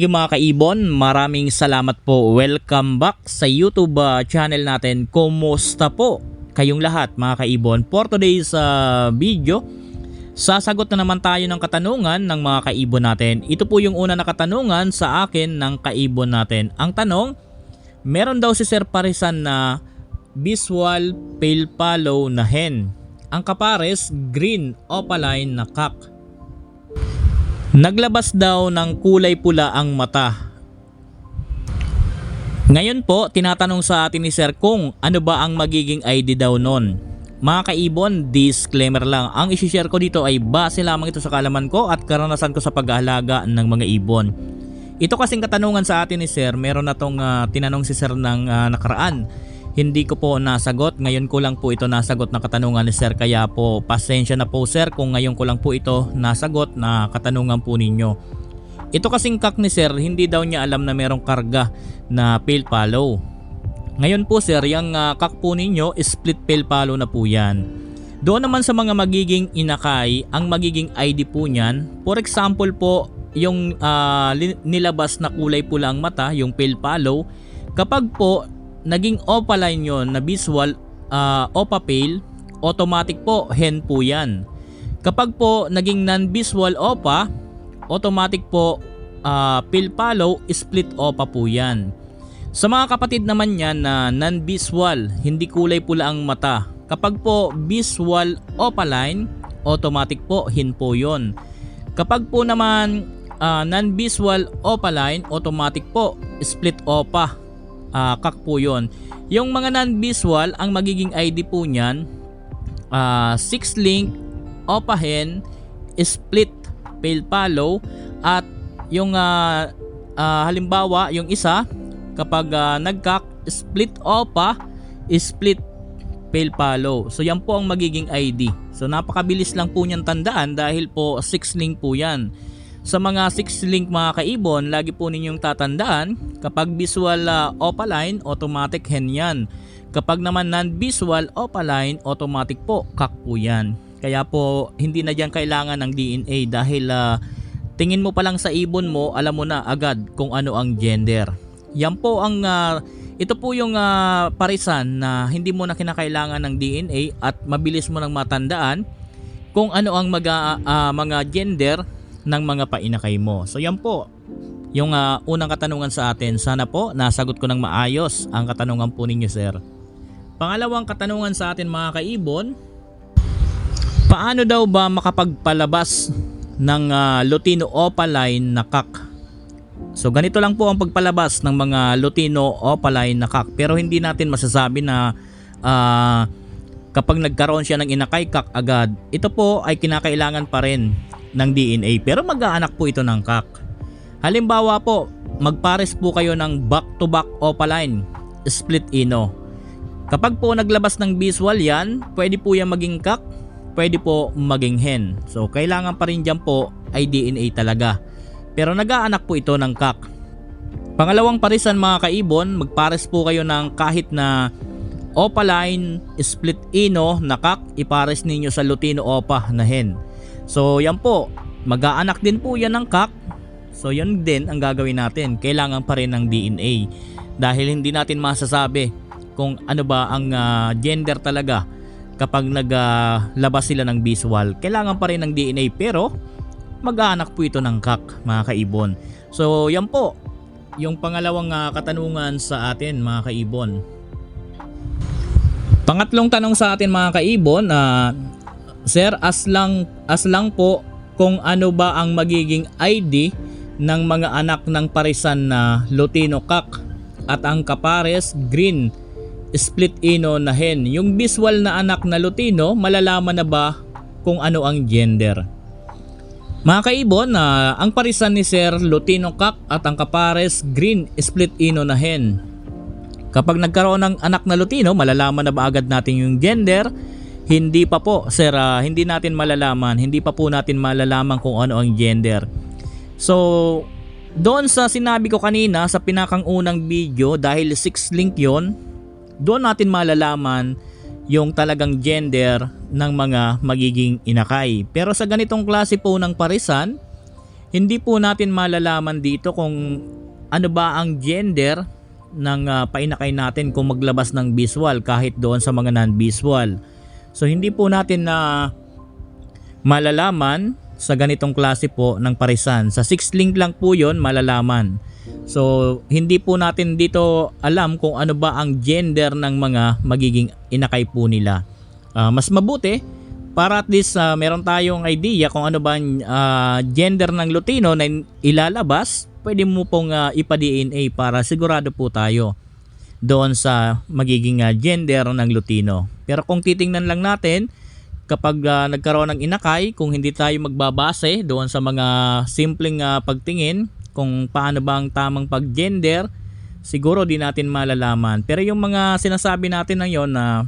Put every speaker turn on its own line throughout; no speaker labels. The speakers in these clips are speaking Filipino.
Sige mga kaibon, maraming salamat po. Welcome back sa YouTube channel natin. Kumusta po kayong lahat mga kaibon? For today's video, sasagot na naman tayo ng katanungan ng mga kaibon natin. Ito po yung una na katanungan sa akin ng kaibon natin. Ang tanong, meron daw si Sir Parisan na visual pale follow na hen. Ang kapares, green opaline na cock. Naglabas daw ng kulay pula ang mata. Ngayon po, tinatanong sa atin ni Sir kung ano ba ang magiging ID daw nun. Mga kaibon, disclaimer lang. Ang isi-share ko dito ay base lamang ito sa kaalaman ko at karanasan ko sa pag-aalaga ng mga ibon. Ito kasing katanungan sa atin ni Sir, meron na tong tinanong si Sir ng nakaraan. Hindi ko po nasagot, ngayon ko lang po ito nasagot na katanungan ni Sir, kaya po pasensya na po Sir kung ngayon ko lang po ito nasagot na katanungan po ninyo. Ito kasing cock ni Sir, hindi daw niya alam na merong karga na pale follow. Ngayon po Sir, yung cock po ninyo, split pale follow na po yan. Doon naman sa mga magiging inakay, ang magiging ID po niyan, for example po, yung nilabas na kulay pula ang mata, yung pale follow, kapag po naging opaline yon na visual opa pale, automatic po hen po yan. Kapag po naging non-visual opa, automatic po pale follow, split opa po yan. Sa mga kapatid naman yan na non-visual, hindi kulay pula ang mata, kapag po visual opaline, automatic po hen po yon. Kapag po naman non-visual opaline, automatic po split opa, cock po yun. Yung mga non-visual, ang magiging ID po nyan, 6-link, opa hen, split pale follow, at yung halimbawa, yung isa, kapag nag-cock, split opa, split pale follow. So yan po ang magiging ID. So napakabilis lang po nyan tandaan dahil po 6-link po yan. Sa mga 6-link mga kaibon, lagi po ninyong tatandaan, kapag visual opaline, automatic hen yan. Kapag naman non-visual opaline, automatic po cock po yan. Kaya po hindi na dyan kailangan ng DNA dahil tingin mo pa lang sa ibon mo, alam mo na agad kung ano ang gender. Yan po ang ito po yung parisan na hindi mo na kinakailangan ng DNA at mabilis mo nang matandaan kung ano ang mga gender ng mga painakay mo. So yan po yung unang katanungan sa atin. Sana po nasagot ko ng maayos ang katanungan po ninyo Sir. Pangalawang katanungan sa atin mga kaibon, paano daw ba makapagpalabas ng Lutino opaline na cock? So ganito lang po ang pagpalabas ng mga Lutino opaline na cock, pero hindi natin masasabi na kapag nagkaroon siya ng inakay cock agad. Ito po ay kinakailangan pa rin ng DNA, pero mag-aanak po ito ng cock. Halimbawa po, magpares po kayo ng back-to-back opaline, split ino. Kapag po naglabas ng visual yan, pwede po yan maging cock, pwede po maging hen. So kailangan pa rin dyan po ay DNA talaga, pero nag-aanak po ito ng cock. Pangalawang parisan mga kaibon, magpares po kayo ng kahit na opaline, split ino na cock, ipares ninyo sa Lutino opa na hen. So yan po, mag-aanak din po yan ng cock. So yun din ang gagawin natin, kailangan pa rin ng DNA dahil hindi natin masasabi kung ano ba ang gender talaga kapag naglabas sila ng visual. Kailangan pa rin ng DNA pero mag-aanak po ito ng cock mga kaibon. So yan po yung pangalawang katanungan sa atin mga kaibon. Pangatlong tanong sa atin mga kaibon, Sir, as lang po kung ano ba ang magiging ID ng mga anak ng parisan na Lutino cock at ang kapares green split ino na hen. Yung visual na anak na Lutino, malalaman na ba kung ano ang gender? Mga kaibon, ang parisan ni Sir Lutino cock at ang kapares green split ino na hen. Kapag nagkaroon ng anak na Lutino, malalaman na ba agad natin yung gender? Hindi pa po Sir, hindi natin malalaman, hindi pa po natin malalaman kung ano ang gender. So doon sa sinabi ko kanina sa pinakang unang video, dahil 6-link yon, doon natin malalaman yung talagang gender ng mga magiging inakay. Pero sa ganitong klase po ng parisan, Hindi po natin malalaman dito kung ano ba ang gender ng painakay natin kung maglabas ng visual kahit doon sa mga non-visual. So hindi po natin na malalaman sa ganitong klase po ng parisan. Sa 6 link lang po yon malalaman. So hindi po natin dito alam kung ano ba ang gender ng mga magiging inakay po nila. Mas mabuti para at least meron tayong idea kung ano ba ang gender ng Lutino na ilalabas, pwede mo pong ipa-DNA para sigurado po tayo doon sa magiging gender ng Lutino. Pero kung titingnan lang natin, kapag nagkaroon ng inakay, kung hindi tayo magbabase doon sa mga simpleng pagtingin kung paano ba ang tamang pag-gender, siguro di natin malalaman. Pero yung mga sinasabi natin na yon na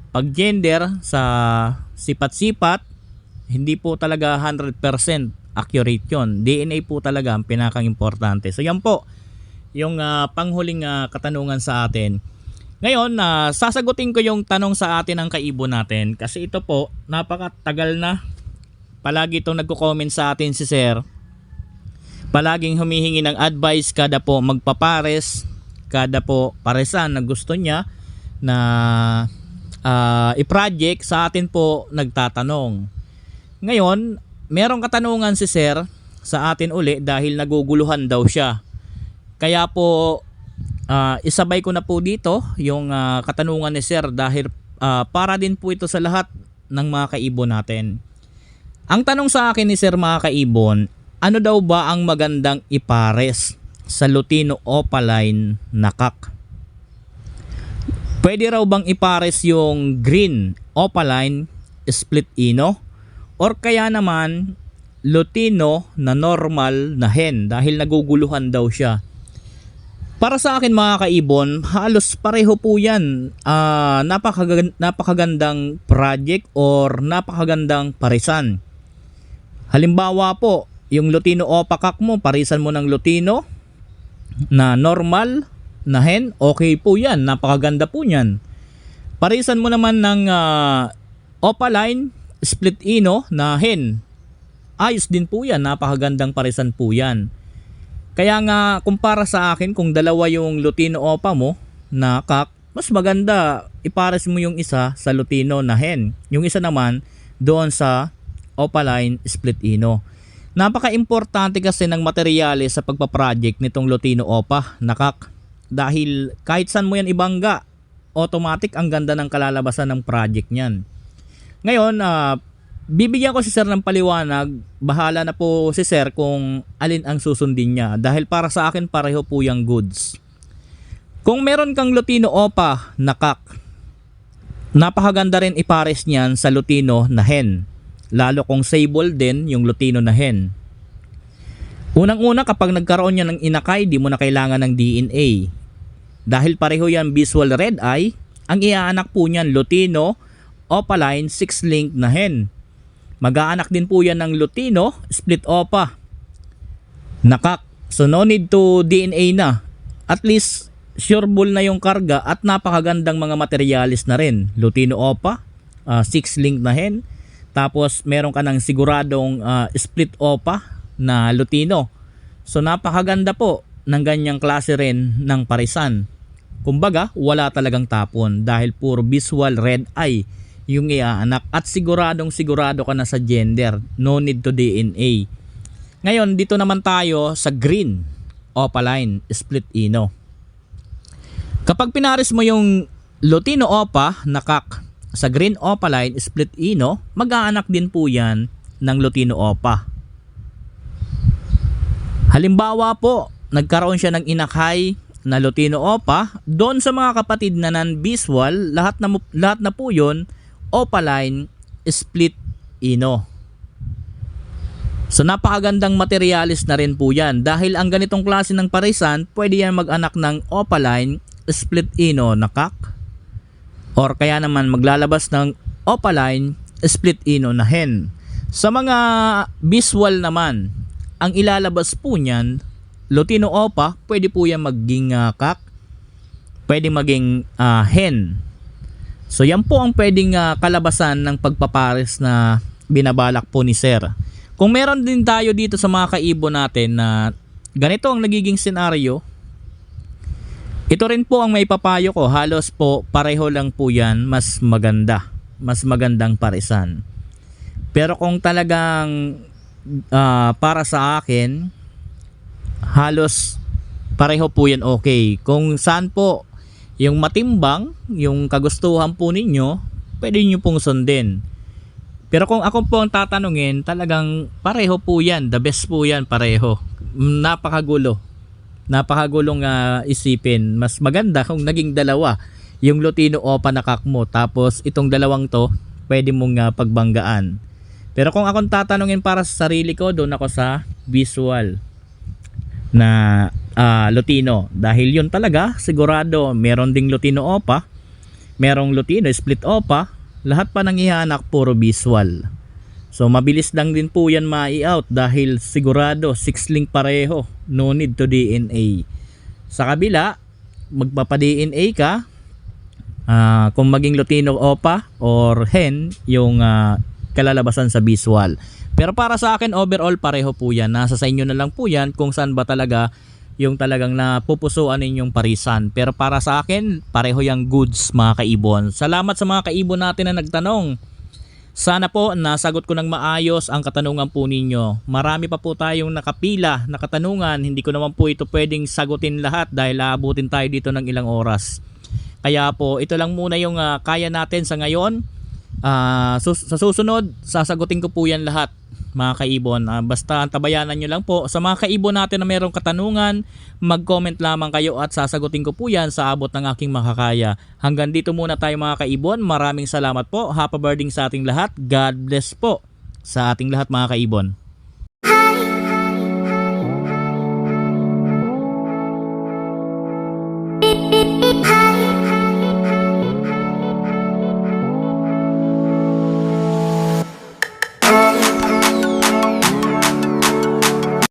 pag-gender sa sipat-sipat, hindi po talaga 100% accurate yon. DNA po talaga ang pinakang-importante. So yan po yung panghuling katanungan sa atin. Ngayon, sasagutin ko yung tanong sa atin ng kaibon natin kasi ito po, napakatagal na. Palagi itong nagko-comment sa atin si Sir. Palaging humihingi ng advice kada po magpapares, kada po paresan na gusto niya na i-project sa atin po nagtatanong. Ngayon, merong katanungan si Sir sa atin uli dahil naguguluhan daw siya. Kaya po isabay ko na po dito yung katanungan ni Sir dahil para din po ito sa lahat ng mga kaibon natin. Ang tanong sa akin ni Sir mga kaibon, ano daw ba ang magandang ipares sa Lutino Opaline na kak? Pwede raw bang ipares yung green Opaline split ino? Or kaya naman Lutino na normal na hen dahil naguguluhan daw siya? Para sa akin mga kaibon, halos pareho po yan. Napakagandang project or napakagandang parisan. Halimbawa po, yung Lutino Opakak mo, parisan mo ng Lutino na normal na hen, okay po yan. Napakaganda po yan. Parisan mo naman ng Opaline split ino na hen. Ayos din po yan. Napakagandang parisan po yan. Kaya nga kumpara sa akin kung dalawa yung Lutino Opa mo na kak, mas maganda ipares mo yung isa sa Lutino na hen. Yung isa naman doon sa Opaline split ino. Napaka-importante kasi ng materyales sa pagpaproject nitong Lutino Opa na kak. Dahil kahit saan mo yan ibangga, automatic ang ganda ng kalalabasan ng project niyan. Ngayon, bibigyan ko si Sir ng paliwanag. Bahala na po si Sir kung alin ang susundin niya. Dahil para sa akin pareho po yung goods. Kung meron kang Lutino Opa na kak, napakaganda rin ipares niyan sa Lutino na hen. Lalo kung sable din yung Lutino na hen. Unang-una kapag nagkaroon niya ng inakay, di mo na kailangan ng DNA. Dahil pareho yan visual red eye, ang iaanak po niyan Lutino Opaline 6 link na hen. Mag-aanak din po yan ng Lutino split Opa nakak. So no need to DNA na. At least sureball na yung karga at napakagandang mga materialis na rin. Lutino Opa 6 link na hen. Tapos meron ka ng siguradong split Opa na Lutino. So napakaganda po ng ganyang klase rin ng parisan. Kumbaga wala talagang tapon dahil puro visual red eye yung iaanak at siguro ka na sa gender. No need to DNA. Ngayon dito naman tayo sa green Opaline split ino. Kapag pinares mo yung Lutino Opa na kak sa green Opaline split ino, mag-aanak din po yan ng Lutino Opa. Halimbawa po, nagkaroon siya ng inakay na Lutino Opa, doon sa mga kapatid na non-visual, lahat na po yun Opaline split ino. So napakagandang materialis na rin po yan. Dahil ang ganitong klase ng parisan, pwede yan mag-anak ng Opaline split ino na kak. Or kaya naman maglalabas ng Opaline split ino na hen. Sa mga visual naman, ang ilalabas po niyan, Lutino Opa, pwede po yan maging kak. Pwede maging hen. So yan po ang pwedeng kalabasan ng pagpapares na binabalak po ni Sir. Kung meron din tayo dito sa mga kaibon natin na ganito ang nagiging senaryo, ito rin po ang may papayo ko. Halos po pareho lang po yan, mas maganda. Mas magandang parisan. Pero kung talagang para sa akin, halos pareho po yan okay. Kung saan po yung matimbang, yung kagustuhan po ninyo, pwede nyo pong sundin. Pero kung ako po ang tatanungin, talagang pareho po yan. The best po yan, pareho. Napakagulong isipin. Mas maganda kung naging dalawa. Yung Lutino Opa na kakmo. Tapos itong dalawang to, pwede mong pagbanggaan. Pero kung akong tatanungin para sa sarili ko, doon ako sa visual na Lutino. Dahil yun talaga, sigurado, meron ding Lutino Opa, merong Lutino Split Opa, lahat pa ng ihanak puro visual. So mabilis lang din po yan ma-out dahil sigurado 6 link pareho, no need to DNA. Sa kabila, magpapa-DNA ka, kung maging Lutino Opa or hen, yung kalalabasan sa visual. Pero para sa akin, overall pareho po yan. Nasa sa inyo na lang po yan kung saan ba talaga yung talagang napupusuan ninyong parisan. Pero para sa akin, pareho yung goods mga kaibon. Salamat sa mga kaibon natin na nagtanong. Sana po nasagot ko ng maayos ang katanungan po ninyo. Marami pa po tayong nakapila na katanungan. Hindi ko naman po ito pwedeng sagutin lahat dahil aabutin tayo dito ng ilang oras. Kaya po ito lang muna yung kaya natin sa ngayon. Sa susunod, sasagutin ko po yan lahat mga kaibon. Basta tabayanan nyo lang po. Sa mga kaibon natin na mayroong katanungan, mag-comment lamang kayo at sasagutin ko po yan sa abot ng aking makakaya. Hanggang dito muna tayo mga kaibon. Maraming salamat po. Happy birthday sa ating lahat. God bless po sa ating lahat mga kaibon.